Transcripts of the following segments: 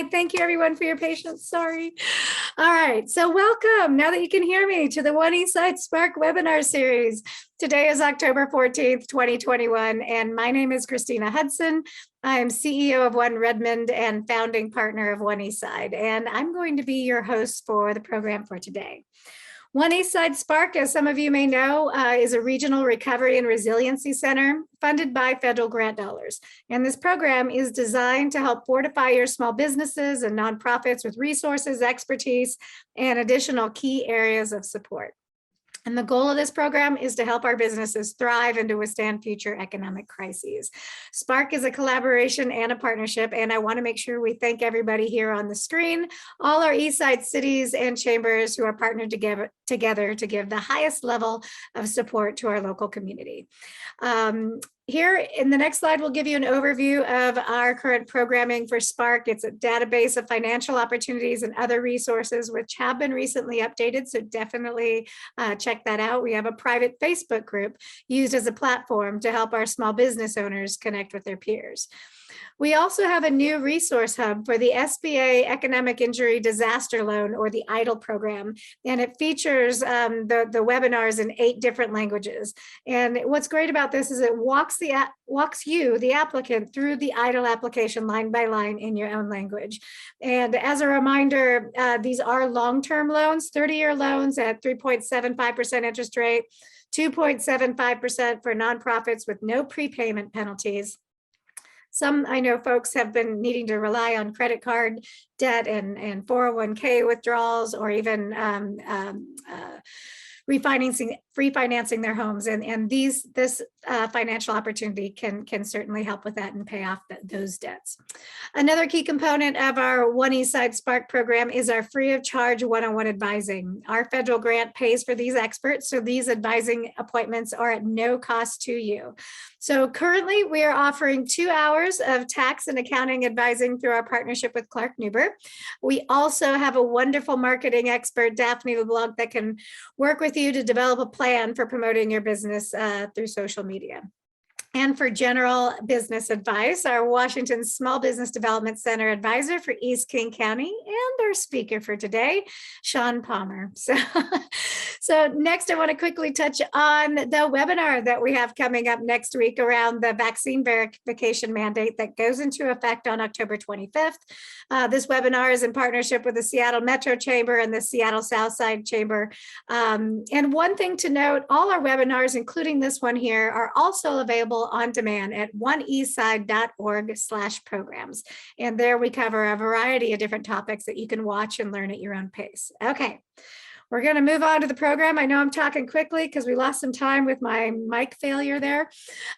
right. Thank you, everyone, for your patience. Sorry. All right. So welcome, now that you can hear me, to the One Eastside Spark webinar series. Today is October 14th, 2021, and my name is Christina Hudson. I'm CEO of One Redmond and founding partner of One Eastside, and I'm going to be your host for the program for today. One Eastside Spark, as some of you may know, is a regional recovery and resiliency center funded by federal grant dollars. And this program is designed to help fortify your small businesses and nonprofits with resources, expertise, and additional key areas of support. And the goal of this program is to help our businesses thrive and to withstand future economic crises. Spark is a collaboration and a partnership, and I want to make sure we thank everybody here on the screen, all our Eastside cities and chambers who are partnered together to give the highest level of support to our local community. Here in the next slide, we'll give you an overview of our current programming for Spark. It's a database of financial opportunities and other resources which have been recently updated, so definitely check that out. We have a private Facebook group used as a platform to help our small business owners connect with their peers. We also have a new resource hub for the SBA Economic Injury Disaster Loan, or the EIDL program, and it features the webinars in 8 different languages. And what's great about this is it walks you, the applicant, through the EIDL application line by line in your own language. And as a reminder, these are long-term loans, 30-year loans at 3.75% interest rate, 2.75% for nonprofits with no prepayment penalties. Some, I know folks have been needing to rely on credit card debt and 401k withdrawals, or even refinancing their homes, and this financial opportunity can certainly help with that and pay off those debts. Another key component of our One Eastside Spark program is our free of charge one-on-one advising. Our federal grant pays for these experts, so these advising appointments are at no cost to you. So currently we are offering 2 hours of tax and accounting advising through our partnership with Clark Newber. We also have a wonderful marketing expert, Daphne LeBlanc, that can work with you to develop a plan for promoting your business through social media. And for general business advice, our Washington Small Business Development Center advisor for East King County, and our speaker for today, Sean Palmer. So next, I want to quickly touch on the webinar that we have coming up next week around the vaccine verification mandate that goes into effect on October 25th. This webinar is in partnership with the Seattle Metro Chamber and the Seattle Southside Chamber. And one thing to note, all our webinars, including this one here, are also available on demand at oneeastside.org/programs. And there we cover a variety of different topics that you can watch and learn at your own pace. Okay. We're going to move on to the program. I know I'm talking quickly because we lost some time with my mic failure there.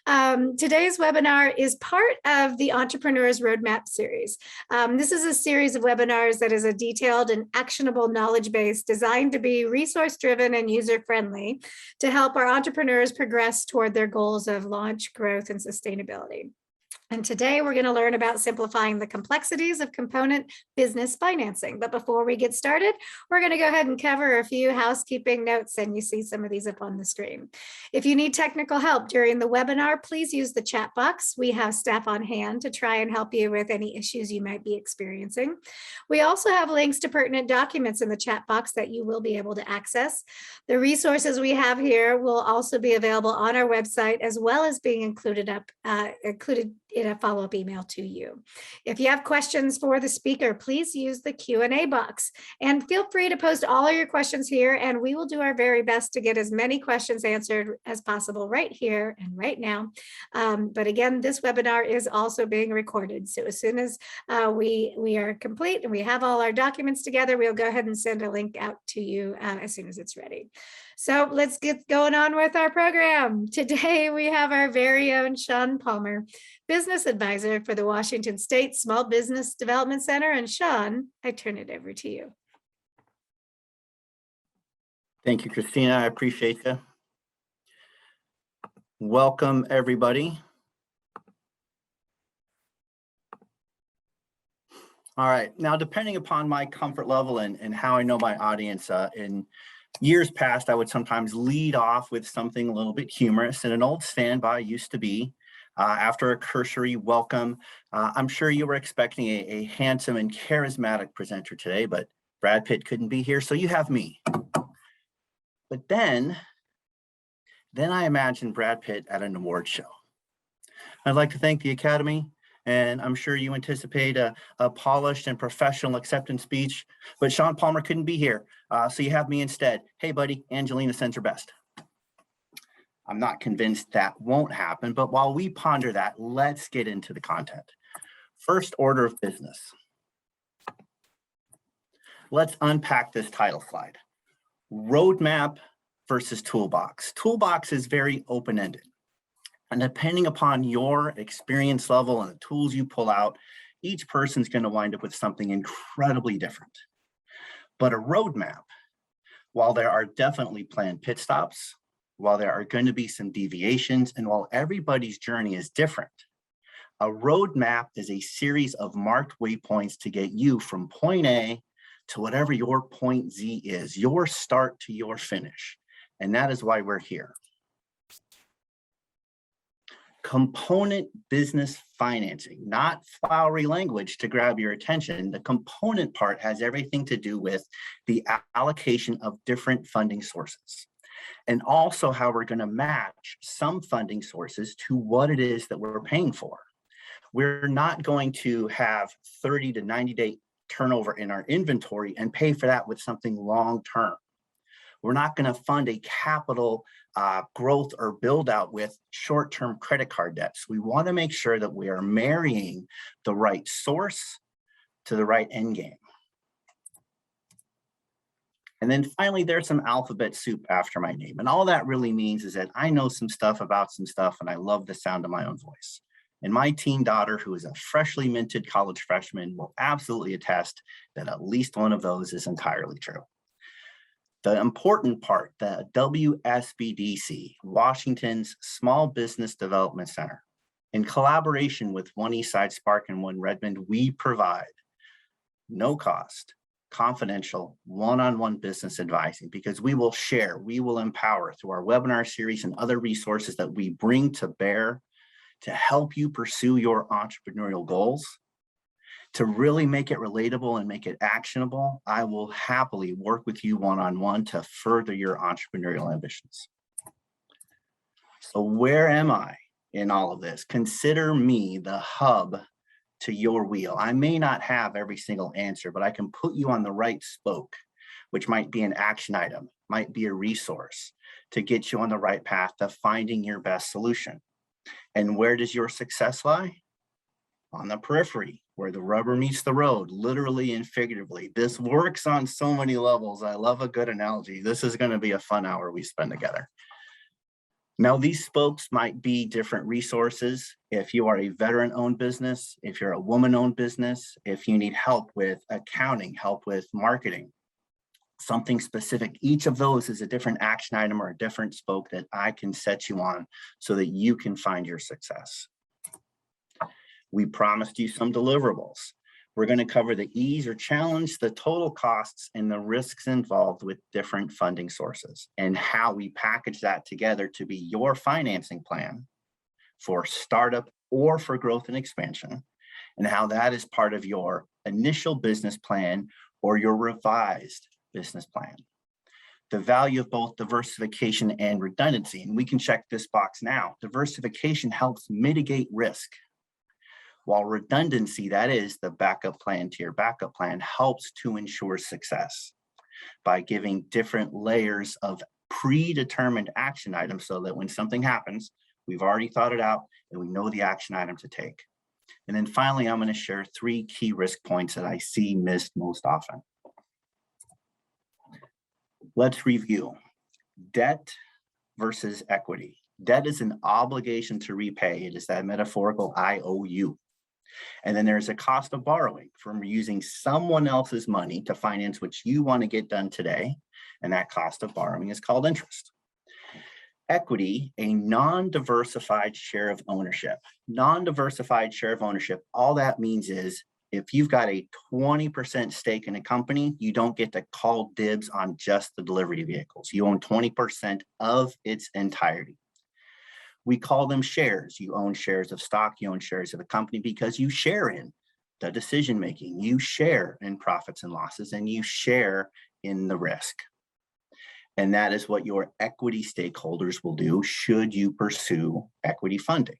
Today's webinar is part of the Entrepreneur's Roadmap series. This is a series of webinars that is a detailed and actionable knowledge base designed to be resource-driven and user-friendly to help our entrepreneurs progress toward their goals of launch, growth, and sustainability. And today we're going to learn about simplifying the complexities of component business financing. But before we get started, we're going to go ahead and cover a few housekeeping notes, and you see some of these up on the screen. If you need technical help during the webinar, please use the chat box. We have staff on hand to try and help you with any issues you might be experiencing. We also have links to pertinent documents in the chat box that you will be able to access. The resources we have here will also be available on our website, as well as being included in a follow-up email to you. If you have questions for the speaker, please use the Q&A box, and feel free to post all of your questions here, and we will do our very best to get as many questions answered as possible right here and right now. But again, this webinar is also being recorded. So as soon as we are complete and we have all our documents together, we'll go ahead and send a link out to you as soon as it's ready. So let's get going on with our program. Today, we have our very own Sean Palmer, business advisor for the Washington State Small Business Development Center. And Sean, I turn it over to you. Thank you, Christina. I appreciate you. Welcome, everybody. All right. Now, depending upon my comfort level and how I know my audience, in years past, I would sometimes lead off with something a little bit humorous, and an old standby used to be After a cursory welcome, I'm sure you were expecting a handsome and charismatic presenter today, but Brad Pitt couldn't be here, so you have me. But then I imagined Brad Pitt at an award show. I'd like to thank the Academy, and I'm sure you anticipate a polished and professional acceptance speech, but Sean Palmer couldn't be here, so you have me instead. Hey, buddy, Angelina sends her best. I'm not convinced that won't happen, but while we ponder that, let's get into the content. First order of business. Let's unpack this title slide. Roadmap versus toolbox. Toolbox is very open-ended. And depending upon your experience level and the tools you pull out, each person's going to wind up with something incredibly different. But a roadmap, while there are definitely planned pit stops, while there are going to be some deviations, and while everybody's journey is different, a roadmap is a series of marked waypoints to get you from point A to whatever your point Z is, your start to your finish. And that is why we're here. Component business financing, not flowery language to grab your attention. The component part has everything to do with the allocation of different funding sources, and also how we're going to match some funding sources to what it is that we're paying for. We're not going to have 30 to 90 day turnover in our inventory and pay for that with something long-term. We're not going to fund a capital growth or build out with short-term credit card debts. We want to make sure that we are marrying the right source to the right end game. And then finally, there's some alphabet soup after my name. And all that really means is that I know some stuff about some stuff, and I love the sound of my own voice. And my teen daughter, who is a freshly minted college freshman, will absolutely attest that at least one of those is entirely true. The important part, the WSBDC, Washington's Small Business Development Center, in collaboration with One Eastside Spark and One Redmond, we provide no cost, confidential, one-on-one business advising, because we will share, we will empower through our webinar series and other resources that we bring to bear to help you pursue your entrepreneurial goals. To really make it relatable and make it actionable, I will happily work with you one-on-one to further your entrepreneurial ambitions. So where am I in all of this? Consider me the hub to your wheel. I may not have every single answer, but I can put you on the right spoke, which might be an action item, might be a resource to get you on the right path to finding your best solution. And where does your success lie? On the periphery, where the rubber meets the road, literally and figuratively. This works on so many levels. I love a good analogy. This is going to be a fun hour we spend together. Now, these spokes might be different resources. If you are a veteran-owned business, if you're a woman-owned business, if you need help with accounting, help with marketing, something specific, each of those is a different action item or a different spoke that I can set you on so that you can find your success. We promised you some deliverables. We're going to cover the ease or challenge, the total costs, and the risks involved with different funding sources, and how we package that together to be your financing plan for startup or for growth and expansion, and how that is part of your initial business plan or your revised business plan. The value of both diversification and redundancy, and we can check this box now. Diversification helps mitigate risk, while redundancy, that is the backup plan to your backup plan, helps to ensure success by giving different layers of predetermined action items so that when something happens, we've already thought it out and we know the action item to take. And then finally, I'm going to share 3 key risk points that I see missed most often. Let's review. Debt versus equity. Debt is an obligation to repay. It is that metaphorical IOU. And then there's a cost of borrowing from using someone else's money to finance what you want to get done today. And that cost of borrowing is called interest. Equity, a non-diversified share of ownership. Non-diversified share of ownership, all that means is if you've got a 20% stake in a company, you don't get to call dibs on just the delivery vehicles. You own 20% of its entirety. We call them shares. You own shares of stock, you own shares of the company because you share in the decision making, you share in profits and losses, and you share in the risk. And that is what your equity stakeholders will do should you pursue equity funding.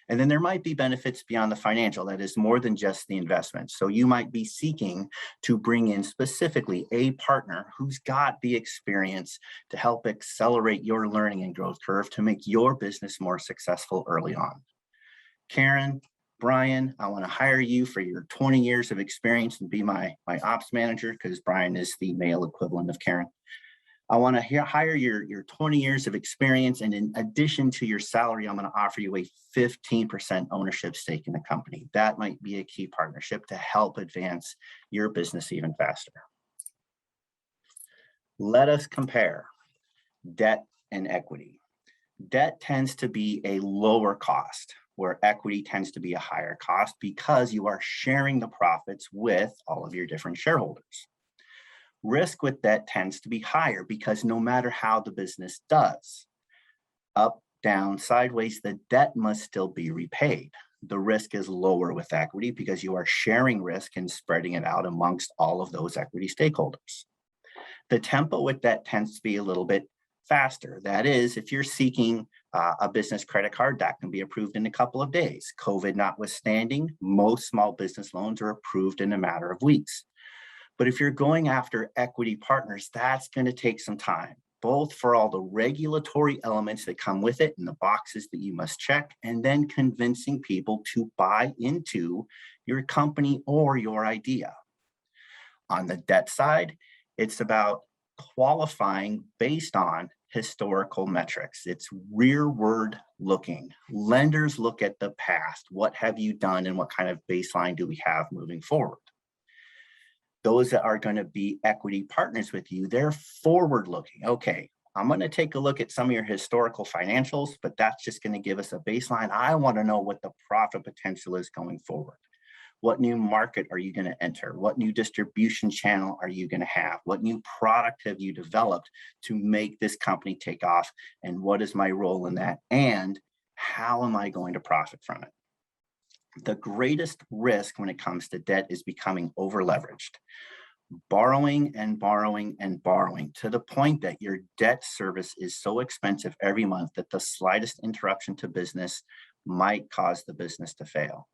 And then there might be benefits beyond the financial, that is more than just the investment. So you might be seeking to bring in specifically a partner who's got the experience to help accelerate your learning and growth curve to make your business more successful early on. Karen, Brian, I want to hire you for your 20 years of experience and be my ops manager, because Brian is the male equivalent of Karen. I want to hire your 20 years of experience, and in addition to your salary, I'm going to offer you a 15% ownership stake in the company. That might be a key partnership to help advance your business even faster. Let us compare debt and equity. Debt tends to be a lower cost, where equity tends to be a higher cost because you are sharing the profits with all of your different shareholders. Risk with debt tends to be higher because no matter how the business does, up, down, sideways, the debt must still be repaid. The risk is lower with equity because you are sharing risk and spreading it out amongst all of those equity stakeholders. The tempo with debt tends to be a little bit faster. That is, if you're seeking a business credit card, that can be approved in a couple of days. COVID notwithstanding, most small business loans are approved in a matter of weeks. But if you're going after equity partners, that's going to take some time, both for all the regulatory elements that come with it and the boxes that you must check, and then convincing people to buy into your company or your idea. On the debt side, it's about qualifying based on historical metrics. It's rearward looking. Lenders look at the past. What have you done and what kind of baseline do we have moving forward? Those that are going to be equity partners with you, they're forward looking. Okay, I'm going to take a look at some of your historical financials, but that's just going to give us a baseline. I want to know what the profit potential is going forward. What new market are you going to enter? What new distribution channel are you going to have? What new product have you developed to make this company take off? And what is my role in that? And how am I going to profit from it? The greatest risk when it comes to debt is becoming over leveraged, borrowing and borrowing and borrowing to the point that your debt service is so expensive every month that the slightest interruption to business might cause the business to fail.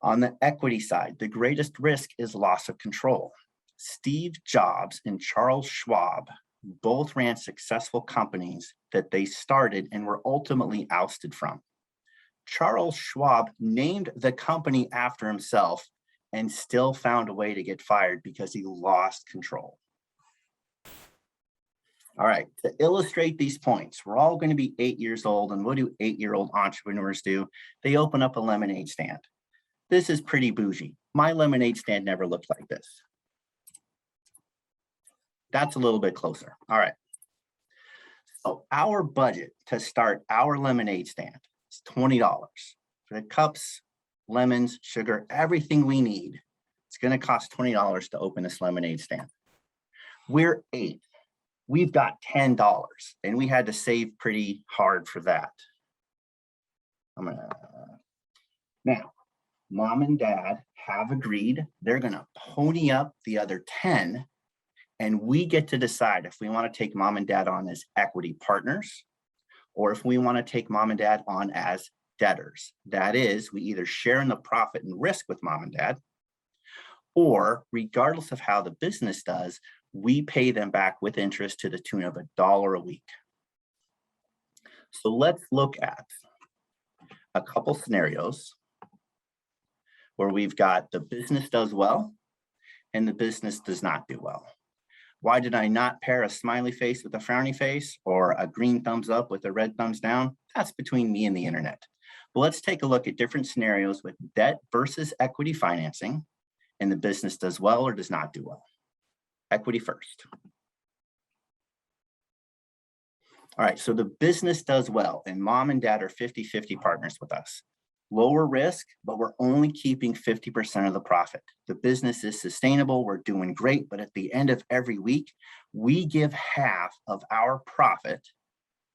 On the equity side, the greatest risk is loss of control. Steve Jobs and Charles Schwab both ran successful companies that they started and were ultimately ousted from. Charles Schwab named the company after himself and still found a way to get fired because he lost control. All right, to illustrate these points, we're all going to be 8 years old, and what do 8-year-old entrepreneurs do? They open up a lemonade stand. This is pretty bougie. My lemonade stand never looked like this. That's a little bit closer. All right. So our budget to start our lemonade stand is $20 for the cups, lemons, sugar, everything we need. It's going to cost $20 to open this lemonade stand. We're 8. We've got $10, and we had to save pretty hard for that. Now, Mom and Dad have agreed they're going to pony up the other 10, and we get to decide if we want to take Mom and Dad on as equity partners or if we want to take Mom and Dad on as debtors. That is, we either share in the profit and risk with Mom and Dad, or regardless of how the business does, we pay them back with interest to the tune of $1 a week. So let's look at a couple scenarios where we've got the business does well and the business does not do well. Why did I not pair a smiley face with a frowny face or a green thumbs up with a red thumbs down? That's between me and the internet. But let's take a look at different scenarios with debt versus equity financing, and the business does well or does not do well. Equity first. All right, so the business does well, and Mom and Dad are 50-50 partners with us. Lower risk, but we're only keeping 50% of the profit. The business is sustainable, we're doing great, but at the end of every week, we give half of our profit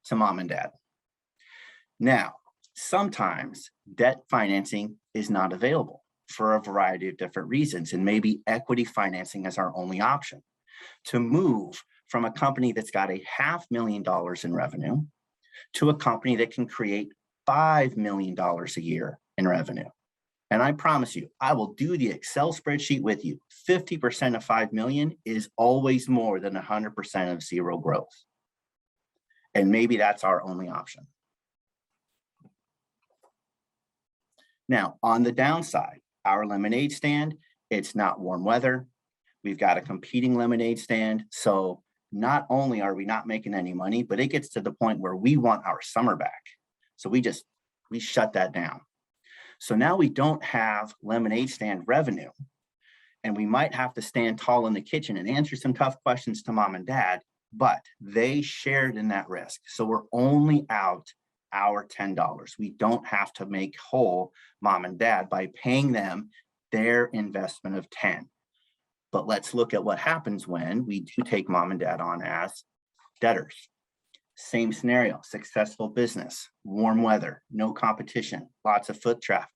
to Mom and Dad. Now, sometimes debt financing is not available for a variety of different reasons, and maybe equity financing is our only option to move from a company that's got $500,000 in revenue to a company that can create $5 million a year in revenue. And I promise you, I will do the Excel spreadsheet with you. 50% of 5 million is always more than 100% of zero growth. And maybe that's our only option. Now, on the downside, our lemonade stand, it's not warm weather. We've got a competing lemonade stand. So not only are we not making any money, but it gets to the point where we want our summer back. So we shut that down. So now we don't have lemonade stand revenue, and we might have to stand tall in the kitchen and answer some tough questions to mom and dad, but they shared in that risk. So we're only out our $10. We don't have to make whole mom and dad by paying them their investment of 10. But let's look at what happens when we do take mom and dad on as debtors. Same scenario, successful business, warm weather, no competition, lots of foot traffic.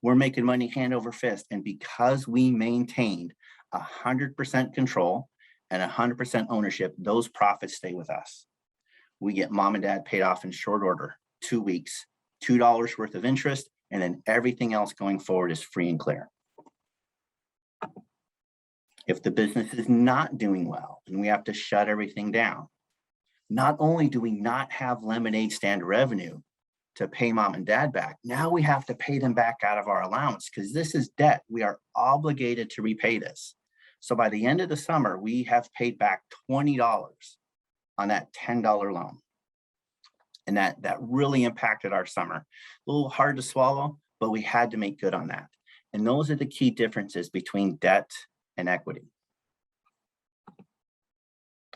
We're making money hand over fist. And because we maintained 100% control and 100% ownership, those profits stay with us. We get mom and dad paid off in short order, 2 weeks, $2 worth of interest, and then everything else going forward is free and clear. If the business is not doing well and we have to shut everything down, not only do we not have lemonade stand revenue to pay mom and dad back, now we have to pay them back out of our allowance because this is debt. We are obligated to repay this. So by the end of the summer, we have paid back $20 on that $10 loan. And that really impacted our summer. A little hard to swallow, but we had to make good on that. And those are the key differences between debt and equity.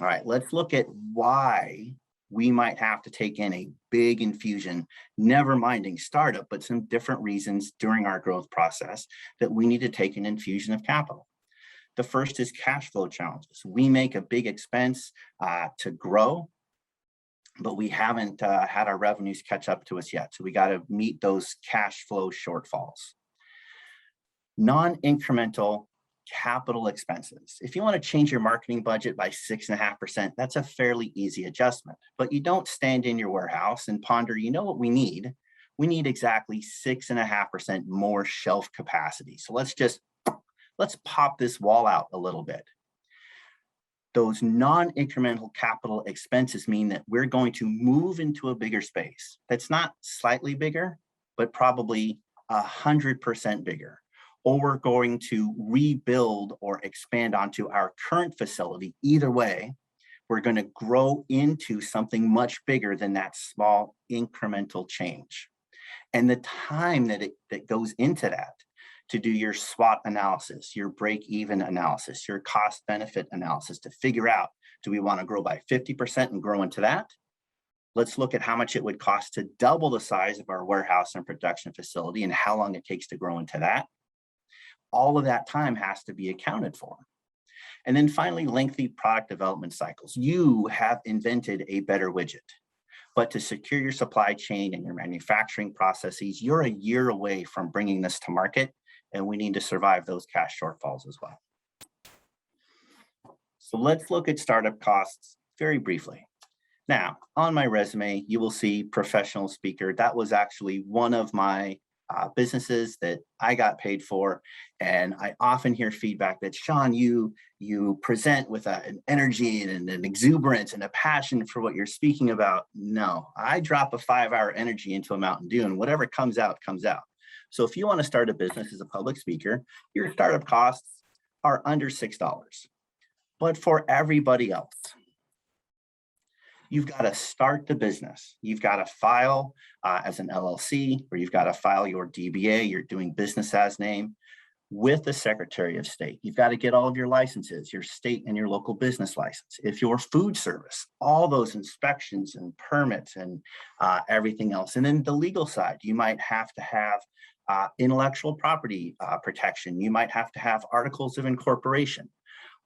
All right, let's look at why we might have to take in a big infusion, never minding startup, but some different reasons during our growth process that we need to take an infusion of capital. The first is cash flow challenges. We make a big expense to grow, but we haven't had our revenues catch up to us yet. So we got to meet those cash flow shortfalls. Non-incremental capital expenses. If you want to change your marketing budget by 6.5%, that's a fairly easy adjustment. But you don't stand in your warehouse and ponder, you know what we need? We need exactly 6.5% more shelf capacity. So let's pop this wall out a little bit. Those non-incremental capital expenses mean that we're going to move into a bigger space that's not slightly bigger, but probably 100% bigger. Or we're going to rebuild or expand onto our current facility. Either way, we're going to grow into something much bigger than that small incremental change. And the time that goes into that, to do your SWOT analysis, your break-even analysis, your cost-benefit analysis to figure out, do we want to grow by 50% and grow into that? Let's look at how much it would cost to double the size of our warehouse and production facility and how long it takes to grow into that. All of that time has to be accounted for. And then finally, lengthy product development cycles. You have invented a better widget, but to secure your supply chain and your manufacturing processes, you're a year away from bringing this to market, and we need to survive those cash shortfalls as well. So let's look at startup costs very briefly. Now, on my resume, you will see professional speaker. That was actually one of my businesses that I got paid for. And I often hear feedback that, Sean, you present with an energy and an exuberance and a passion for what you're speaking about. No, I drop a 5-hour energy into a Mountain Dew and whatever comes out, comes out. So if you want to start a business as a public speaker, your startup costs are under $6. But for everybody else, you've got to start the business. You've got to file as an LLC, or you've got to file your DBA, you're doing business as name, with the Secretary of State. You've got to get all of your licenses, your state and your local business license. If you're food service, all those inspections and permits and everything else. And then the legal side, you might have to have intellectual property protection. You might have to have articles of incorporation.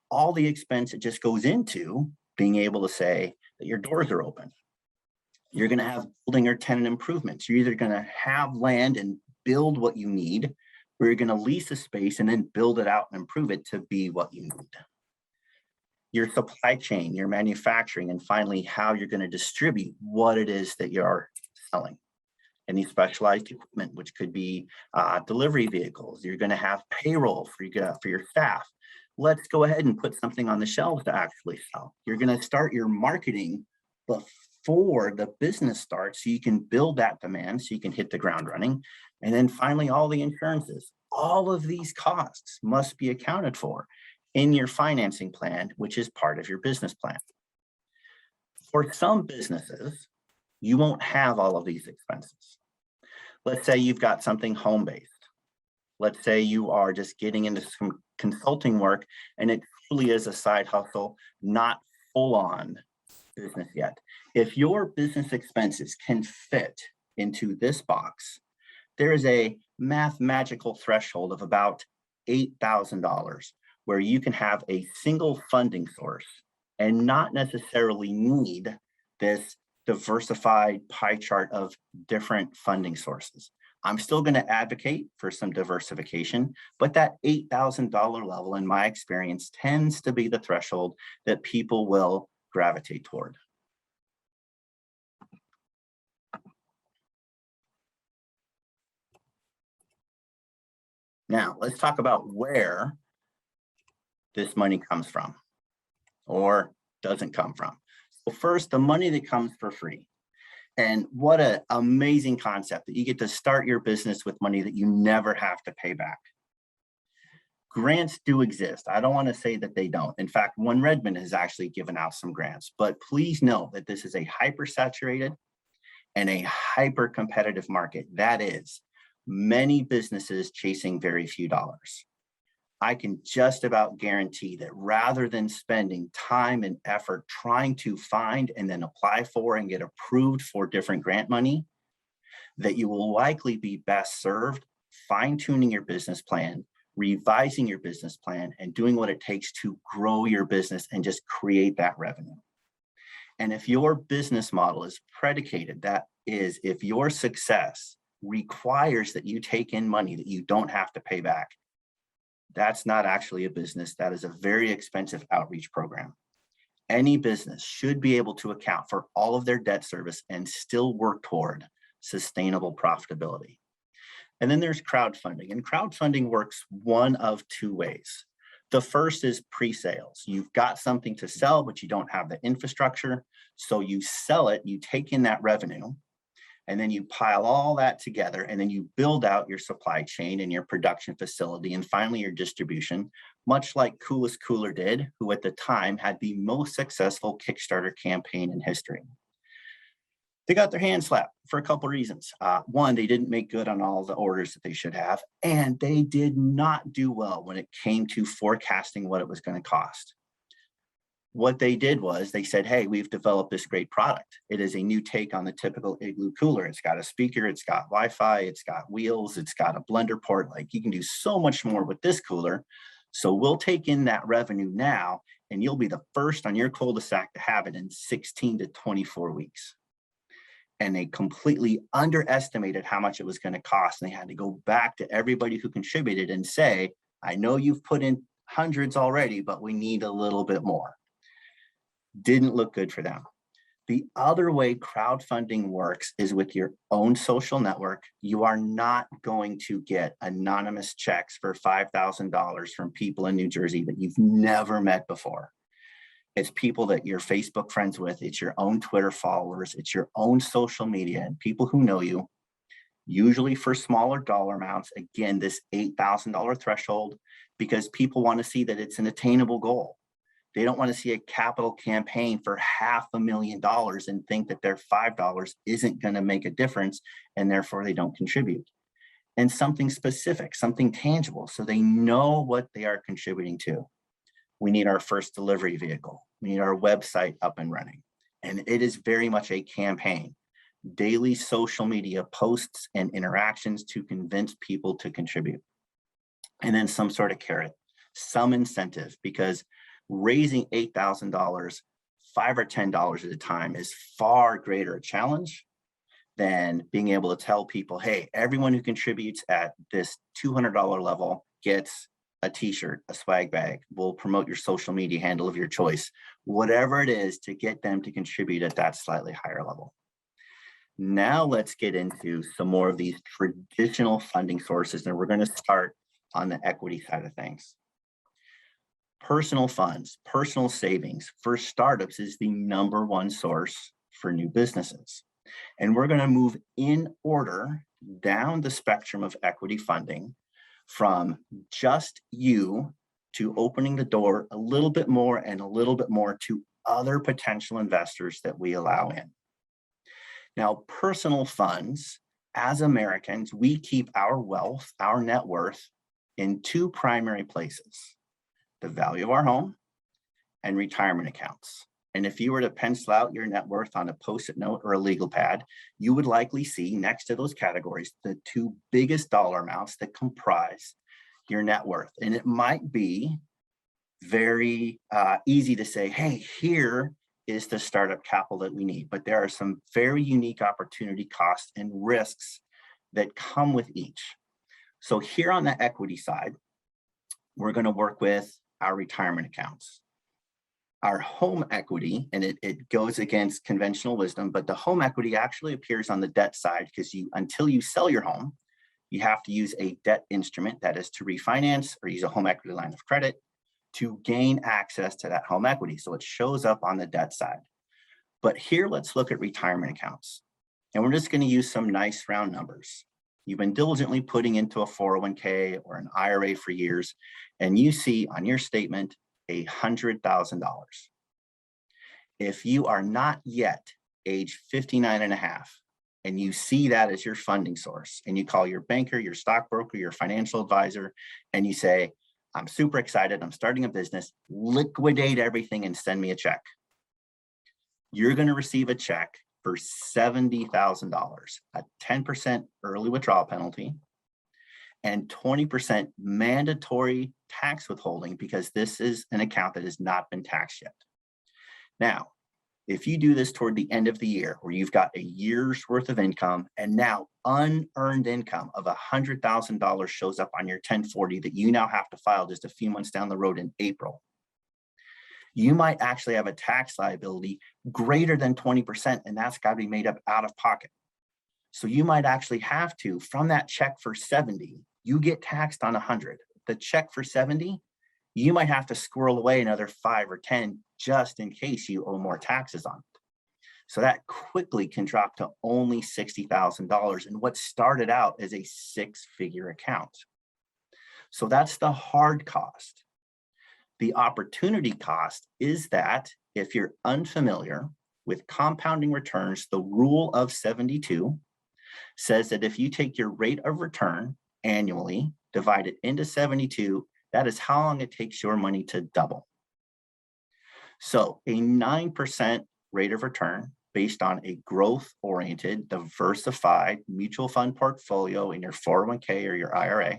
All the expense that just goes into being able to say that your doors are open. You're going to have building or tenant improvements. You're either going to have land and build what you need, or you're going to lease a space and then build it out and improve it to be what you need. Your supply chain, your manufacturing, and finally, how you're going to distribute what it is that you're selling. Any specialized equipment, which could be delivery vehicles. You're going to have payroll for your staff. Let's go ahead and put something on the shelves to actually sell. You're going to start your marketing before the business starts, so you can build that demand, so you can hit the ground running. And then finally, all the insurances. All of these costs must be accounted for in your financing plan, which is part of your business plan. For some businesses, you won't have all of these expenses. Let's say you've got something home-based. Let's say you are just getting into some consulting work and it truly is a side hustle, not full-on business yet. If your business expenses can fit into this box, there is a mathematical threshold of about $8,000 where you can have a single funding source and not necessarily need this diversified pie chart of different funding sources. I'm still going to advocate for some diversification, but that $8,000 level, in my experience, tends to be the threshold that people will gravitate toward. Now, let's talk about where this money comes from or doesn't come from. So first, the money that comes for free. And what an amazing concept that you get to start your business with money that you never have to pay back. Grants do exist. I don't want to say that they don't. In fact, One Redmond has actually given out some grants, but please know that this is a hyper-saturated and a hyper-competitive market. That is, many businesses chasing very few dollars. I can just about guarantee that rather than spending time and effort trying to find and then apply for and get approved for different grant money, that you will likely be best served fine-tuning your business plan, revising your business plan, and doing what it takes to grow your business and just create that revenue. And if your business model is predicated, that is, if your success requires that you take in money that you don't have to pay back, that's not actually a business. That is a very expensive outreach program. Any business should be able to account for all of their debt service and still work toward sustainable profitability. And then there's crowdfunding, and crowdfunding works one of two ways. The first is pre-sales. You've got something to sell, but you don't have the infrastructure. So you sell it, you take in that revenue, and then you pile all that together, and then you build out your supply chain and your production facility, and finally your distribution, much like Coolest Cooler did, who at the time had the most successful Kickstarter campaign in history. They got their hand slapped for a couple of reasons. One, they didn't make good on all the orders that they should have, and they did not do well when it came to forecasting what it was going to cost. What they did was they said, hey, we've developed this great product. It is a new take on the typical Igloo cooler. It's got a speaker, it's got Wi-Fi, it's got wheels, it's got a blender port. Like, you can do so much more with this cooler. So we'll take in that revenue now, and you'll be the first on your cul-de-sac to have it in 16 to 24 weeks. And they completely underestimated how much it was going to cost. And they had to go back to everybody who contributed and say, I know you've put in hundreds already, but we need a little bit more. Didn't look good for them. The other way crowdfunding works is with your own social network. You are not going to get anonymous checks for $5,000 from people in New Jersey that you've never met before. It's people that you're Facebook friends with. It's your own Twitter followers. It's your own social media and people who know you, usually for smaller dollar amounts. Again, this $8,000 threshold, because people want to see that it's an attainable goal. They don't want to see a capital campaign for $500,000 and think that their $5 isn't going to make a difference, and therefore they don't contribute. And something specific, something tangible, so they know what they are contributing to. We need our first delivery vehicle. We need our website up and running. And it is very much a campaign. Daily social media posts and interactions to convince people to contribute. And then some sort of carrot, some incentive, because raising $8,000 $5 or $10 at a time is far greater a challenge than being able to tell people, hey, everyone who contributes at this $200 level gets a t-shirt, a swag bag. We'll promote your social media handle of your choice, whatever it is to get them to contribute at that slightly higher level. Now let's get into some more of these traditional funding sources, and we're going to start on the equity side of things. Personal funds, personal savings for startups is the #1 source for new businesses. And we're going to move in order down the spectrum of equity funding from just you to opening the door a little bit more and a little bit more to other potential investors that we allow in. Now, personal funds, as Americans, we keep our wealth, our net worth in 2 primary places: the value of our home and retirement accounts. And if you were to pencil out your net worth on a Post-it note or a legal pad, you would likely see next to those categories the 2 biggest dollar amounts that comprise your net worth. And it might be very easy to say, hey, here is the startup capital that we need. But there are some very unique opportunity costs and risks that come with each. So here on the equity side, we're going to work with our retirement accounts. Our home equity, and it goes against conventional wisdom, but the home equity actually appears on the debt side because until you sell your home, you have to use a debt instrument, that is to refinance or use a home equity line of credit to gain access to that home equity. So it shows up on the debt side. But here, let's look at retirement accounts. And we're just going to use some nice round numbers. You've been diligently putting into a 401k or an IRA for years, and you see on your statement $100,000. If you are not yet age 59 and a half, and you see that as your funding source, and you call your banker, your stockbroker, your financial advisor, and you say, I'm super excited, I'm starting a business, liquidate everything and send me a check. You're going to receive a check for $70,000, a 10% early withdrawal penalty, and 20% mandatory tax withholding because this is an account that has not been taxed yet. Now, if you do this toward the end of the year where you've got a year's worth of income and now unearned income of $100,000 shows up on your 1040 that you now have to file just a few months down the road in April, you might actually have a tax liability greater than 20%, and that's got to be made up out of pocket. So you might actually have to, from that check for 70, you get taxed on 100. The check for 70, you might have to squirrel away another 5 or 10 just in case you owe more taxes on it. So that quickly can drop to only $60,000 in what started out as a 6-figure account. So that's the hard cost. The opportunity cost is that if you're unfamiliar with compounding returns, the rule of 72 says that if you take your rate of return annually, divide it into 72, that is how long it takes your money to double. So a 9% rate of return based on a growth-oriented, diversified mutual fund portfolio in your 401k or your IRA,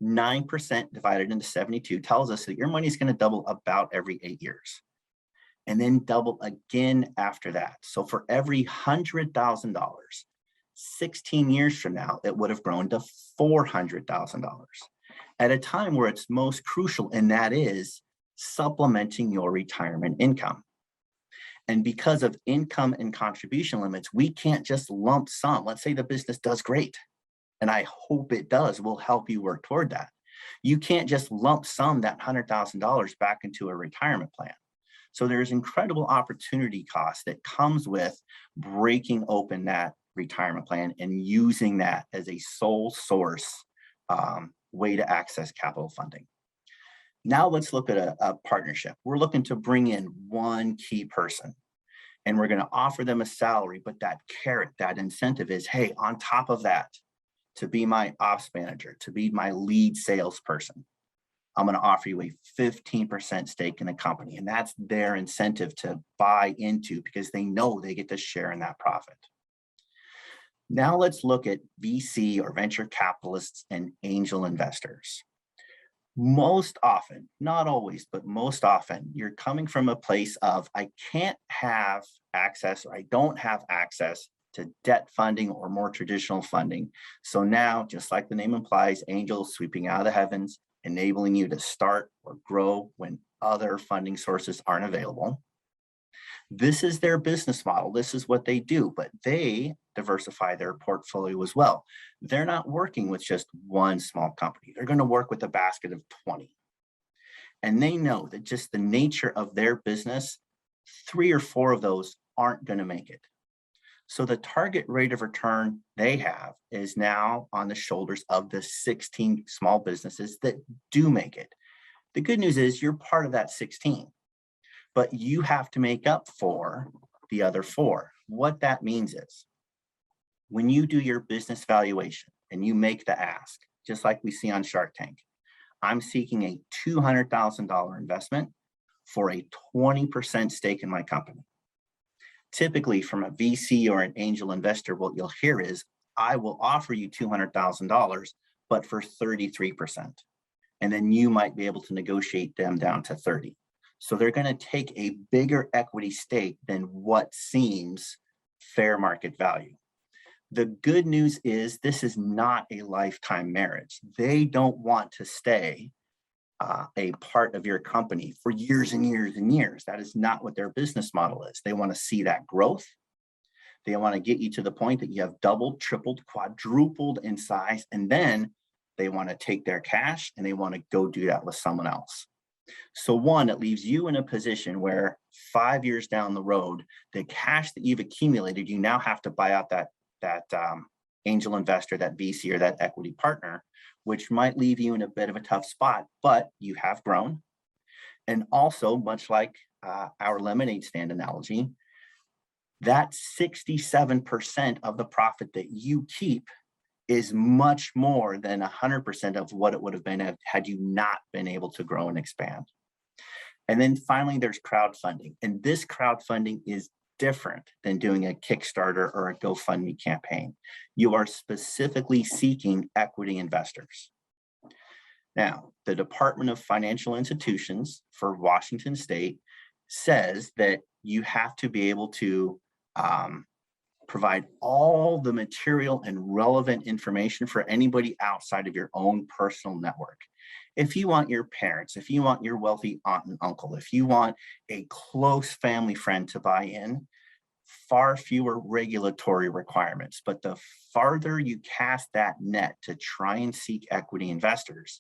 9% divided into 72 tells us that your money is going to double about every 8 years and then double again after that. So for every $100,000, 16 years from now, it would have grown to $400,000 at a time where it's most crucial, and that is supplementing your retirement income. And because of income and contribution limits, we can't just lump sum. Let's say the business does great, and I hope it does. We'll help you work toward that. You can't just lump sum that $100,000 back into a retirement plan. So there's incredible opportunity cost that comes with breaking open that retirement plan and using that as a sole source way to access capital funding. Now let's look at a partnership. We're looking to bring in one key person, and we're going to offer them a salary, but that carrot, that incentive is, hey, on top of that, to be my ops manager, to be my lead salesperson, I'm going to offer you a 15% stake in the company. And that's their incentive to buy into because they know they get to share in that profit. Now let's look at VC or venture capitalists and angel investors. Most often, not always, but most often, you're coming from a place of, I can't have access, or I don't have access to debt funding or more traditional funding. So now, just like the name implies, angels sweeping out of the heavens, enabling you to start or grow when other funding sources aren't available. This is their business model. This is what they do, but they diversify their portfolio as well. They're not working with just one small company. They're going to work with a basket of 20. And they know that just the nature of their business, 3 or 4 of those aren't going to make it. So the target rate of return they have is now on the shoulders of the 16 small businesses that do make it. The good news is you're part of that 16. But you have to make up for the other 4. What that means is when you do your business valuation and you make the ask, just like we see on Shark Tank, I'm seeking a $200,000 investment for a 20% stake in my company. Typically, from a VC or an angel investor, what you'll hear is, I will offer you $200,000, but for 33%. And then you might be able to negotiate them down to 30. So they're going to take a bigger equity stake than what seems fair market value. The good news is this is not a lifetime marriage. They don't want to stay a part of your company for years and years and years. That is not what their business model is. They want to see that growth. They want to get you to the point that you have doubled, tripled, quadrupled in size, and then they want to take their cash and they want to go do that with someone else. So one, it leaves you in a position where 5 years down the road, the cash that you've accumulated, you now have to buy out that angel investor, that VC or that equity partner, which might leave you in a bit of a tough spot, but you have grown. And also, much like our lemonade stand analogy, that 67% of the profit that you keep is much more than 100% of what it would have been had you not been able to grow and expand. And then finally, there's crowdfunding. And this crowdfunding is different than doing a Kickstarter or a GoFundMe campaign. You are specifically seeking equity investors. Now, the Department of Financial Institutions for Washington State says that you have to be able to provide all the material and relevant information for anybody outside of your own personal network. If you want your parents, if you want your wealthy aunt and uncle, if you want a close family friend to buy in, far fewer regulatory requirements. But the farther you cast that net to try and seek equity investors,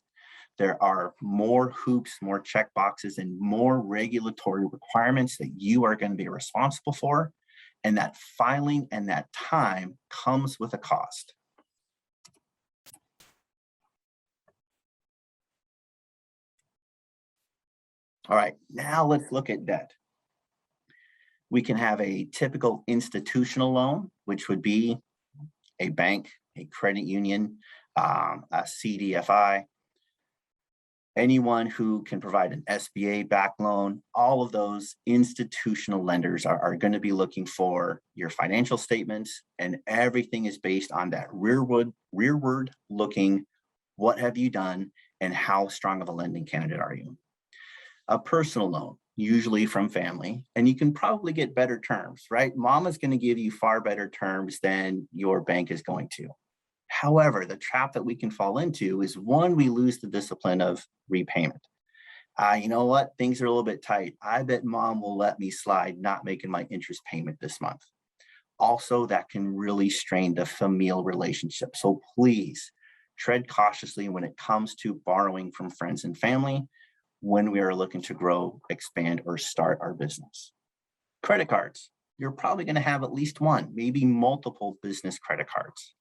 there are more hoops, more check boxes, and more regulatory requirements that you are going to be responsible for. And that filing and that time comes with a cost. All right, now let's look at debt. We can have a typical institutional loan, which would be a bank, a credit union, a CDFI, anyone who can provide an SBA backed loan. All of those institutional lenders are going to be looking for your financial statements, and everything is based on that rearward looking, what have you done and how strong of a lending candidate are you? A personal loan, usually from family, and you can probably get better terms, right? Mama's going to give you far better terms than your bank is going to. However, the trap that we can fall into is, one, we lose the discipline of repayment. You know what? Things are a little bit tight. I bet mom will let me slide not making my interest payment this month. Also, that can really strain the familial relationship. So please tread cautiously when it comes to borrowing from friends and family when we are looking to grow, expand, or start our business. Credit cards. You're probably going to have at least one, maybe multiple business credit cards.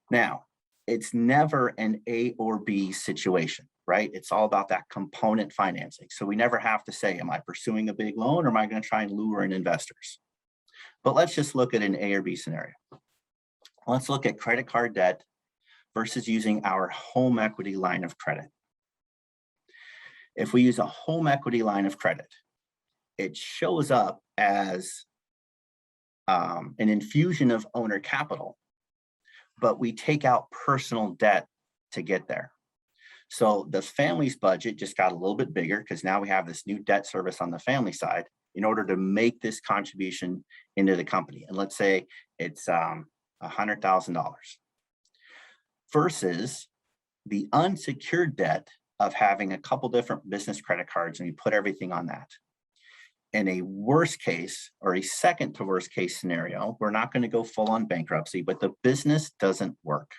Now, it's never an A or B situation, right? It's all about that component financing. So we never have to say, am I pursuing a big loan or am I going to try and lure in investors? But let's just look at an A or B scenario. Let's look at credit card debt versus using our home equity line of credit. If we use a home equity line of credit, it shows up as an infusion of owner capital, but we take out personal debt to get there. So the family's budget just got a little bit bigger because now we have this new debt service on the family side in order to make this contribution into the company. And let's say it's $100,000 versus the unsecured debt of having a couple different business credit cards and you put everything on that. In a worst case or a second to worst case scenario, we're not going to go full on bankruptcy, but the business doesn't work.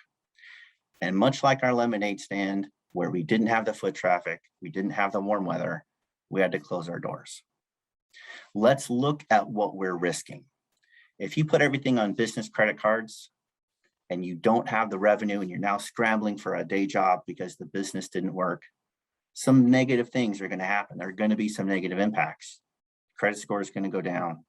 And much like our lemonade stand, where we didn't have the foot traffic, we didn't have the warm weather, we had to close our doors. Let's look at what we're risking. If you put everything on business credit cards and you don't have the revenue and you're now scrambling for a day job because the business didn't work, some negative things are going to happen. There are going to be some negative impacts. Credit score is going to go down.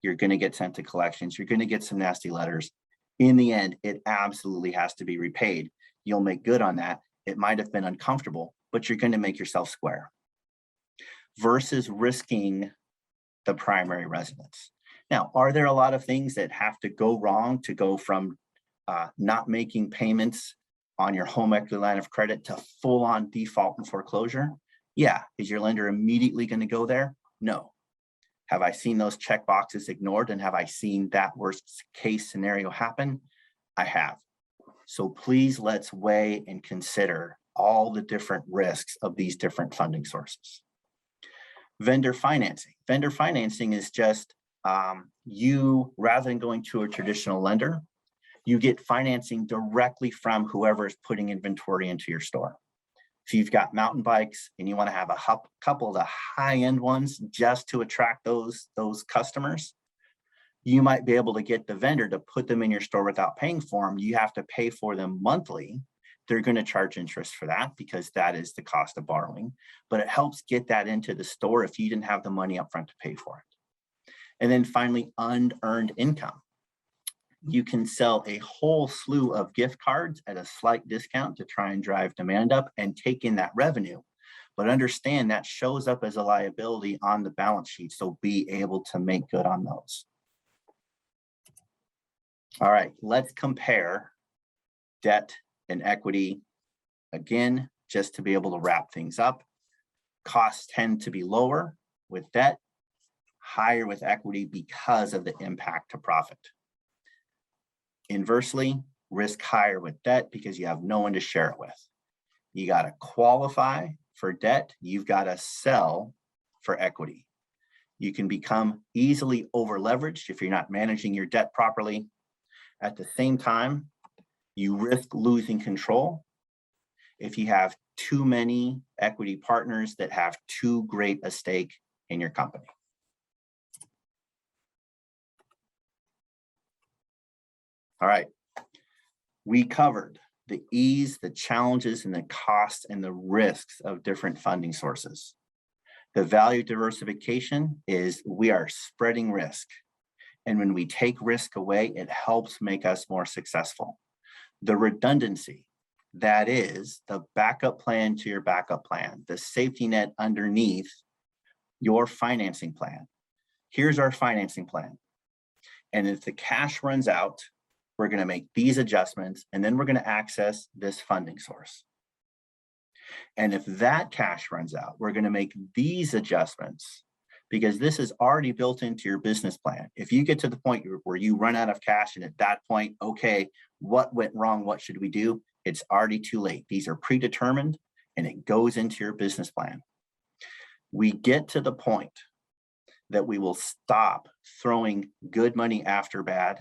You're going to get sent to collections. You're going to get some nasty letters. In the end, it absolutely has to be repaid. You'll make good on that. It might have been uncomfortable, but you're going to make yourself square versus risking the primary residence. Now, are there a lot of things that have to go wrong to go from not making payments on your home equity line of credit to full on default and foreclosure? Yeah. Is your lender immediately going to go there? No. Have I seen those check boxes ignored and have I seen that worst case scenario happen? I have. So please let's weigh and consider all the different risks of these different funding sources. Vendor financing. Vendor financing is just you, rather than going to a traditional lender, you get financing directly from whoever is putting inventory into your store. If you've got mountain bikes and you want to have a couple of the high-end ones just to attract those customers, you might be able to get the vendor to put them in your store without paying for them. You have to pay for them monthly. They're going to charge interest for that because that is the cost of borrowing, but it helps get that into the store if you didn't have the money up front to pay for it. And then finally, unearned income. You can sell a whole slew of gift cards at a slight discount to try and drive demand up and take in that revenue. But understand that shows up as a liability on the balance sheet. So be able to make good on those. All right, let's compare debt and equity. Again, just to be able to wrap things up. Costs tend to be lower with debt, higher with equity because of the impact to profit. Inversely, risk higher with debt because you have no one to share it with. You got to qualify for debt. You've got to sell for equity. You can become easily over leveraged if you're not managing your debt properly. At the same time, you risk losing control if you have too many equity partners that have too great a stake in your company. All right, we covered the ease, the challenges, and the costs and the risks of different funding sources. The value diversification is we are spreading risk. And when we take risk away, it helps make us more successful. The redundancy, that is the backup plan to your backup plan, the safety net underneath your financing plan. Here's our financing plan. And if the cash runs out, we're going to make these adjustments, and then we're going to access this funding source. And if that cash runs out, we're going to make these adjustments because this is already built into your business plan. If you get to the point where you run out of cash and at that point, okay, what went wrong? What should we do? It's already too late. These are predetermined and it goes into your business plan. We get to the point that we will stop throwing good money after bad.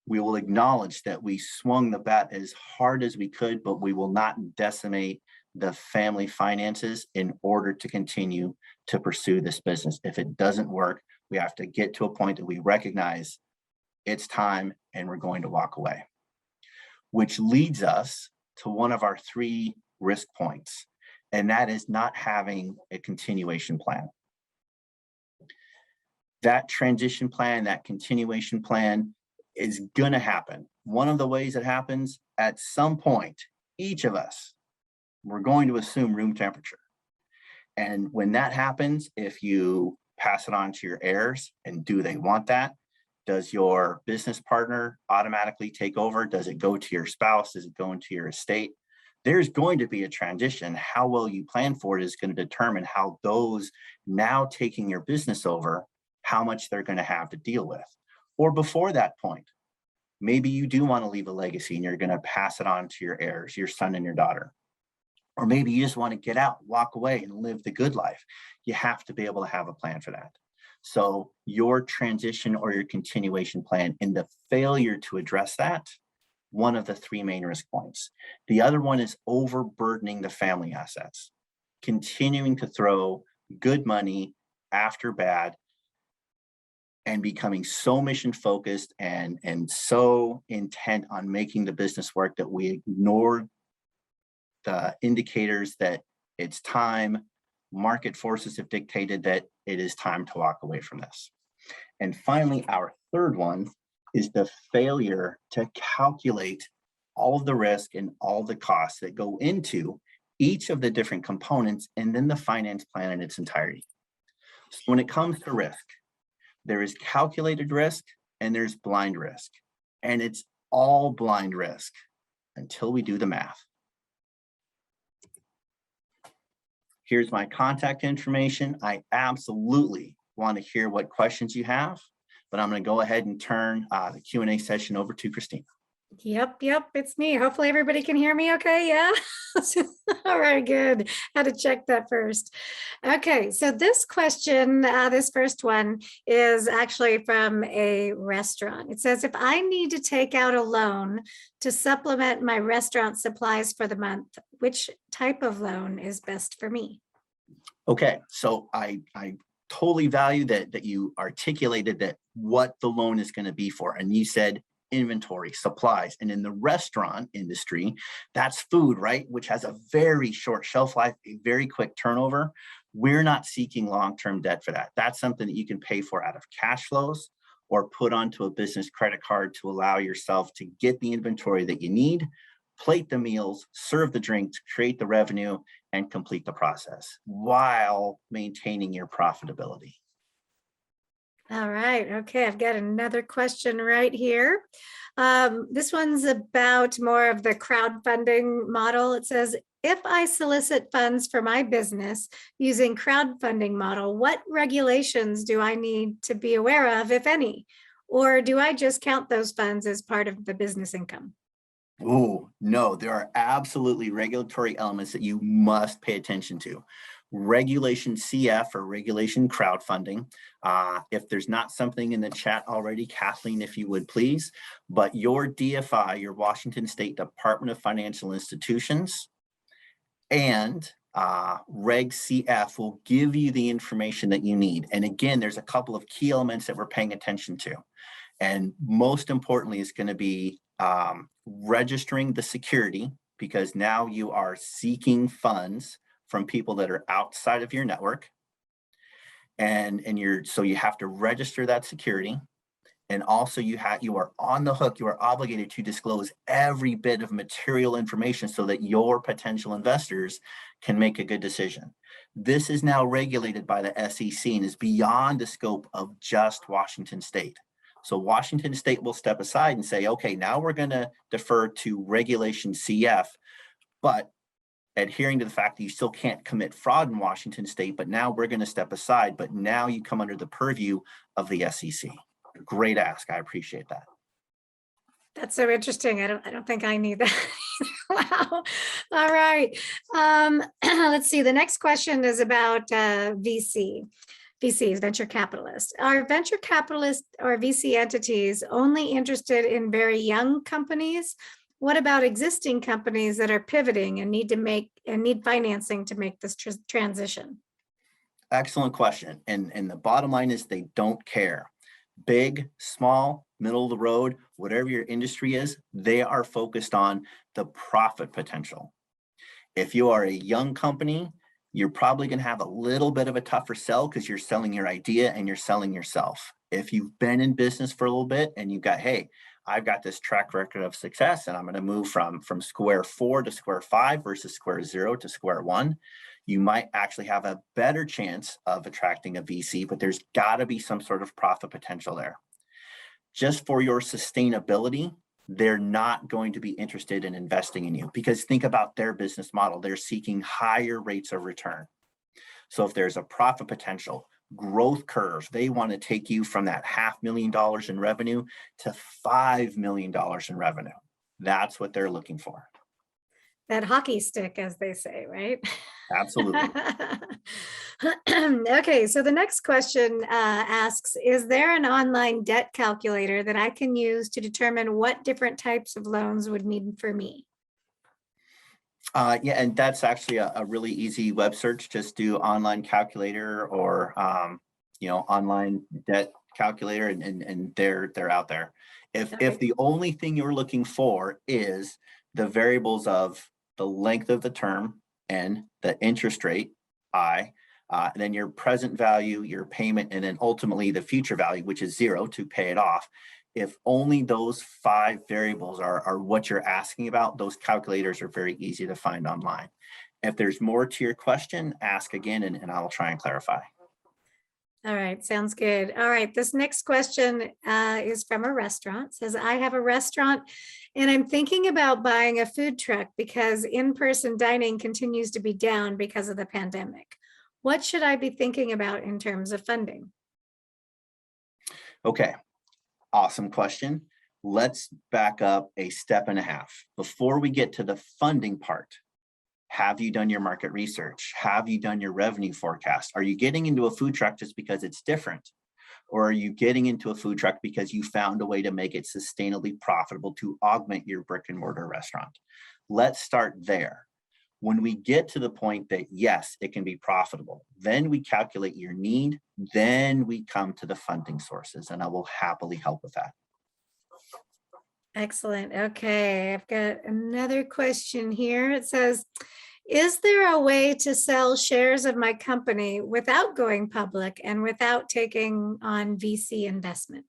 We will acknowledge that we swung the bat as hard as we could, but we will not decimate the family finances in order to continue to pursue this business. If it doesn't work, we have to get to a point that we recognize it's time and we're going to walk away. Which leads us to one of our 3 risk points, and that is not having a continuation plan. That transition plan, that continuation plan is going to happen. One of the ways it happens, at some point, each of us, we're going to assume room temperature. And when that happens, if you pass it on to your heirs, and do they want that? Does your business partner automatically take over? Does it go to your spouse? Does it go into your estate? there's going to be a transition. How well you plan for it is going to determine how those now taking your business over, how much they're going to have to deal with. Or before that point, maybe you do want to leave a legacy and you're going to pass it on to your heirs, your son and your daughter. Or maybe you just want to get out, walk away and live the good life. You have to be able to have a plan for that. So your transition or your continuation plan and the failure to address that, one of the three main risk points. The other one is overburdening the family assets, continuing to throw good money after bad and becoming so mission focused and so intent on making the business work that we ignore the indicators that it's time. Market forces have dictated that it is time to walk away from this. And finally, our third one is the failure to calculate all of the risk and all the costs that go into each of the different components and then the finance plan in its entirety. So when it comes to risk, there is calculated risk and there's blind risk. And it's all blind risk until we do the math. Here's my contact information. I absolutely want to hear what questions you have, but I'm going to go ahead and turn the Q&A session over to Christina. Yep, it's me. Hopefully everybody can hear me okay, yeah? All right, good. Had to check that first. Okay, so this question, this first one is actually from a restaurant. It says, if I need to take out a loan to supplement my restaurant supplies for the month, which type of loan is best for me? Okay, so I totally value that you articulated that what the loan is going to be for. And you said inventory, supplies. And in the restaurant industry, that's food, right? Which has a very short shelf life, a very quick turnover. We're not seeking long-term debt for that. That's something that you can pay for out of cash flows or put onto a business credit card to allow yourself to get the inventory that you need, plate the meals, serve the drinks, create the revenue, and complete the process while maintaining your profitability. All right. Okay. I've got another question right here. This one's about more of the crowdfunding model. It says, if I solicit funds for my business using crowdfunding model, what regulations do I need to be aware of, if any? Or do I just count those funds as part of the business income? Oh, no, there are absolutely regulatory elements that you must pay attention to. Regulation CF or regulation crowdfunding. If there's not something in the chat already, Kathleen, if you would please, but your DFI, your Washington State Department of Financial Institutions, and Reg CF will give you the information that you need. And again, there's a couple of key elements that we're paying attention to. And most importantly is going to be registering the security, because now you are seeking funds from people that are outside of your network. And so you have to register that security. And also you are on the hook, you are obligated to disclose every bit of material information so that your potential investors can make a good decision. This is now regulated by the SEC and is beyond the scope of just Washington State. So Washington State will step aside and say, okay, now we're going to defer to regulation CF, but adhering to the fact that you still can't commit fraud in Washington State, but now we're going to step aside, but now you come under the purview of the SEC. Great ask. I appreciate that. That's so interesting. I don't think I need that. Wow. All right. Let's see. The next question is about VCs, venture capitalists. Are venture capitalists or VC entities only interested in very young companies? What about existing companies that are pivoting and need financing to make this transition? Excellent question. And the bottom line is they don't care. Big, small, middle of the road, whatever your industry is, they are focused on the profit potential. If you are a young company, you're probably going to have a little bit of a tougher sell because you're selling your idea and you're selling yourself. If you've been in business for a little bit and you've got, hey, I've got this track record of success and I'm going to move from square 4 to square 5 versus square 0 to square 1, you might actually have a better chance of attracting a VC, but there's got to be some sort of profit potential there. Just for your sustainability, they're not going to be interested in investing in you, because think about their business model. They're seeking higher rates of return. So if there's a profit potential, growth curve, they want to take you from that $500,000 in revenue to $5 million in revenue. That's what they're looking for. That hockey stick, as they say, right? Absolutely. Okay, so the next question asks, is there an online debt calculator that I can use to determine what different types of loans would mean for me? Yeah, and that's actually a really easy web search. Just do online calculator or online debt calculator, and they're out there. If Okay. the only thing you're looking for is the variables of the length of the term and the interest rate, then your present value, your payment, and then ultimately the future value, which is 0 to pay it off. If only those 5 variables are what you're asking about, those calculators are very easy to find online. If there's more to your question, ask again, and I'll try and clarify. All right, sounds good. All right, this next question is from a restaurant. It says, I have a restaurant and I'm thinking about buying a food truck because in-person dining continues to be down because of the pandemic. What should I be thinking about in terms of funding? Okay, awesome question. Let's back up a step and a half. Before we get to the funding part, have you done your market research? Have you done your revenue forecast? Are you getting into a food truck just because it's different? Or are you getting into a food truck because you found a way to make it sustainably profitable to augment your brick and mortar restaurant? Let's start there. When we get to the point that, yes, it can be profitable, then we calculate your need, then we come to the funding sources, and I will happily help with that. Excellent. Okay, I've got another question here. It says, is there a way to sell shares of my company without going public and without taking on VC investment?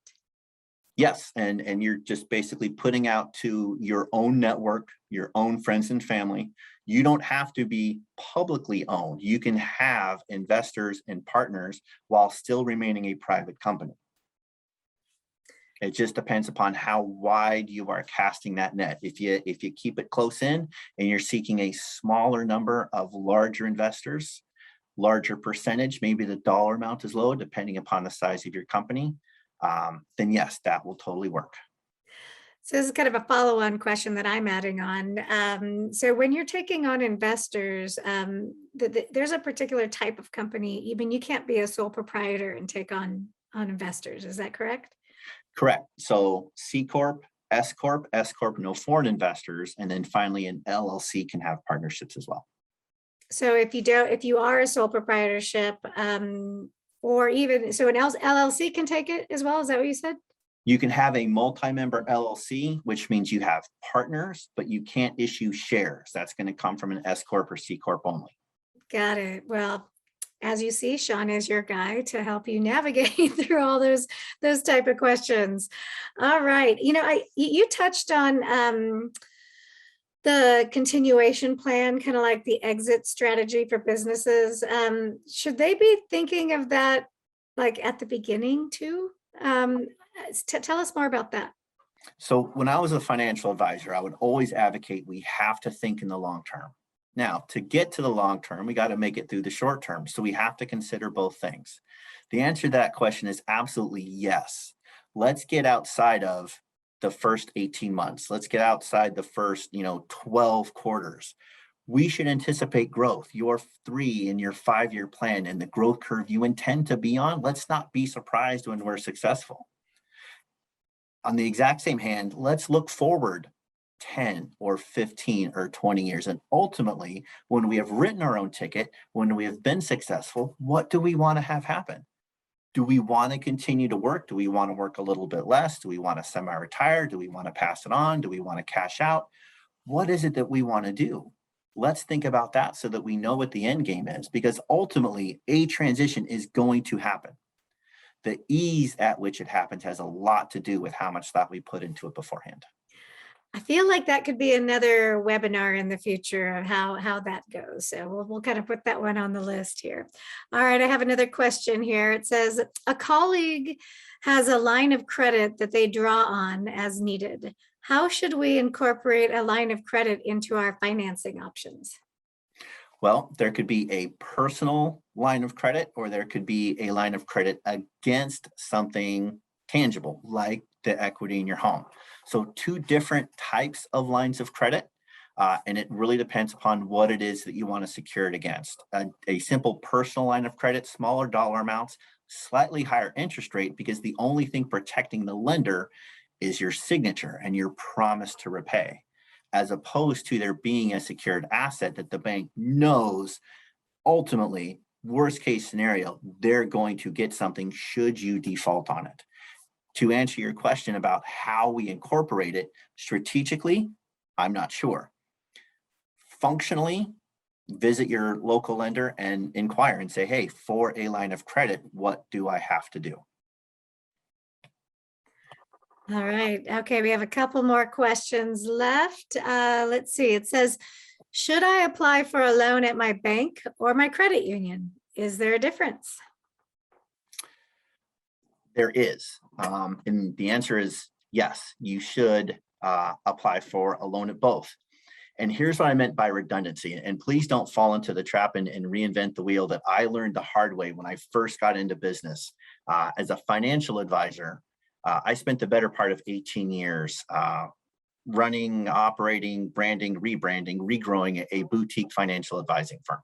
Yes, and you're just basically putting out to your own network, your own friends and family. You don't have to be publicly owned. You can have investors and partners while still remaining a private company. It just depends upon how wide you are casting that net. If you keep it close in and you're seeking a smaller number of larger investors, larger percentage, maybe the dollar amount is low, depending upon the size of your company, then yes, that will totally work. So this is kind of a follow-on question that I'm adding on. So when you're taking on investors, there's a particular type of company. Even you can't be a sole proprietor and take on investors. Is that correct? Correct. So C Corp, S Corp, no foreign investors, and then finally an LLC can have partnerships as well. So if you are a sole proprietorship, or even so an LLC can take it as well. Is that what you said? You can have a multi-member LLC, which means you have partners, but you can't issue shares. That's going to come from an S Corp or C Corp only. Got it. Well, as you see, Sean is your guy to help you navigate through all those type of questions. All right. You touched on the continuation plan, kind of like the exit strategy for businesses. Should they be thinking of that like at the beginning too? Tell us more about that. So when I was a financial advisor, I would always advocate we have to think in the long term. Now, to get to the long term, we got to make it through the short term. So we have to consider both things. The answer to that question is absolutely yes. Let's get outside of the first 18 months. Let's get outside the first, 12 quarters. We should anticipate growth. Your 3 and your 5-year plan and the growth curve you intend to be on. Let's not be surprised when we're successful. On the exact same hand, let's look forward 10 or 15 or 20 years. And ultimately, when we have written our own ticket, when we have been successful, what do we want to have happen? Do we want to continue to work? Do we want to work a little bit less? Do we want to semi-retire? Do we want to pass it on? Do we want to cash out? What is it that we want to do? Let's think about that so that we know what the end game is, because ultimately a transition is going to happen. The ease at which it happens has a lot to do with how much thought we put into it beforehand. I feel like that could be another webinar in the future of how that goes. So we'll kind of put that one on the list here. All right, I have another question here. It says, a colleague has a line of credit that they draw on as needed. How should we incorporate a line of credit into our financing options? Well, there could be a personal line of credit, or there could be a line of credit against something tangible, like the equity in your home. So, two different types of lines of credit. And it really depends upon what it is that you want to secure it against. A simple personal line of credit, smaller dollar amounts, slightly higher interest rate, because the only thing protecting the lender is your signature and your promise to repay, as opposed to there being a secured asset that the bank knows ultimately, worst case scenario, they're going to get something should you default on it. To answer your question about how we incorporate it strategically, I'm not sure. Functionally, visit your local lender and inquire and say, hey, for a line of credit, what do I have to do? All right. Okay, we have a couple more questions left. Let's see. It says, should I apply for a loan at my bank or my credit union? Is there a difference? There is. And the answer is yes, you should apply for a loan at both. And here's what I meant by redundancy. And please don't fall into the trap and reinvent the wheel that I learned the hard way when I first got into business. As a financial advisor, I spent the better part of 18 years running, operating, branding, rebranding, regrowing a boutique financial advising firm.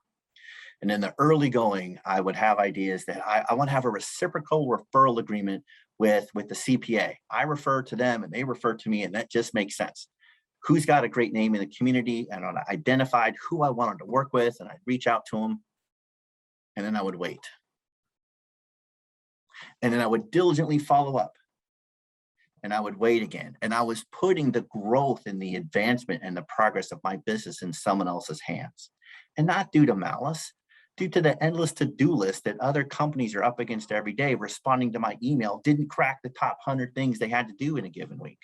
And in the early going, I would have ideas that I want to have a reciprocal referral agreement with the CPA. I refer to them and they refer to me, and that just makes sense. Who's got a great name in the community? And I identified who I wanted to work with, and I'd reach out to them, and then I would wait. And then I would diligently follow up, and I would wait again. And I was putting the growth and the advancement and the progress of my business in someone else's hands. And not due to malice, due to the endless to-do list that other companies are up against every day. Responding to my email didn't crack the top 100 things they had to do in a given week.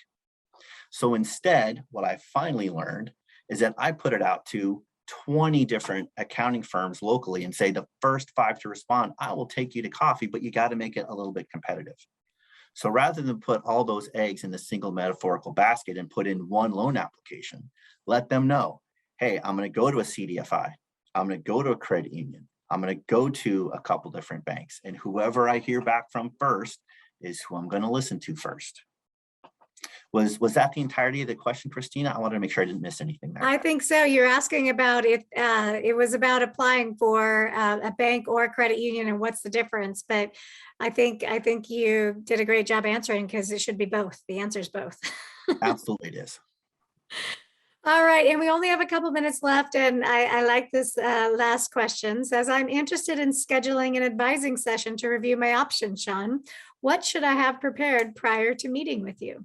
So instead, what I finally learned is that I put it out to 20 different accounting firms locally and say, the first 5 to respond, I will take you to coffee, but you got to make it a little bit competitive. So rather than put all those eggs in a single metaphorical basket and put in one loan application, let them know, hey, I'm going to go to a CDFI. I'm going to go to a credit union. I'm going to go to a couple different banks. And whoever I hear back from first is who I'm going to listen to first. Was that the entirety of the question, Christina? I wanted to make sure I didn't miss anything there. I think so. You're asking about if it was about applying for a bank or a credit union and what's the difference. But I think you did a great job answering, because it should be both. The answer is both. Absolutely, it is. All right, and we only have a couple minutes left, and I like this last question. Says, I'm interested in scheduling an advising session to review my options, Sean. What should I have prepared prior to meeting with you?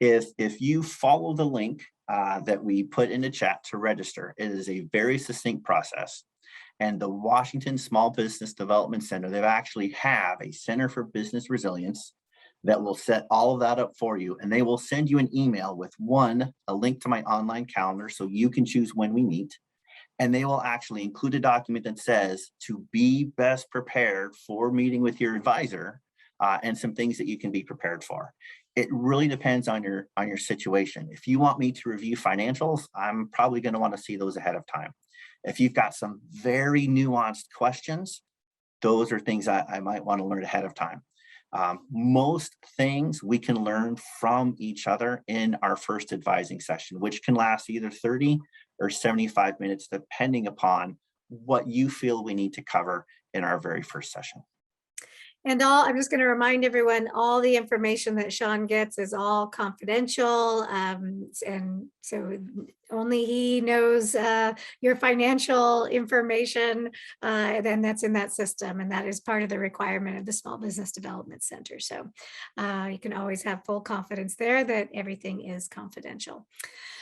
If you follow the link that we put in the chat to register, it is a very succinct process. And the Washington Small Business Development Center, they actually have a Center for Business Resilience that will set all of that up for you. And they will send you an email with a link to my online calendar so you can choose when we meet. And they will actually include a document that says to be best prepared for meeting with your advisor, and some things that you can be prepared for. It really depends on your situation. If you want me to review financials, I'm probably going to want to see those ahead of time. If you've got some very nuanced questions, those are things I might want to learn ahead of time. Most things we can learn from each other in our first advising session, which can last either 30 or 75 minutes, depending upon what you feel we need to cover in our very first session. And I'm just going to remind everyone, all the information that Sean gets is all confidential. And so only he knows your financial information, then that's in that system. And that is part of the requirement of the Small Business Development Center. So you can always have full confidence there that everything is confidential.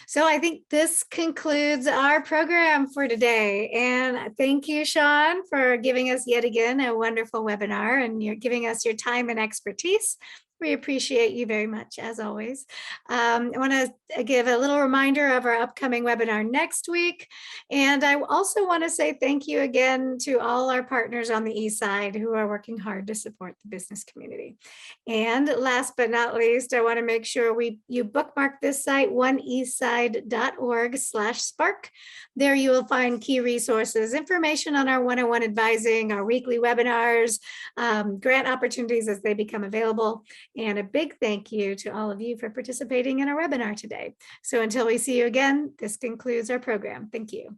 So I think this concludes our program for today. And thank you, Sean, for giving us yet again a wonderful webinar, and you're giving us your time and expertise. We appreciate you very much, as always. I want to give a little reminder of our upcoming webinar next week. And I also want to say thank you again to all our partners on the East Side who are working hard to support the business community. And last but not least, I want to make sure you bookmark this site, oneeastside.org/spark. There you will find key resources, information on our one-on-one advising, our weekly webinars, grant opportunities as they become available. And a big thank you to all of you for participating in our webinar today. So until we see you again, this concludes our program. Thank you.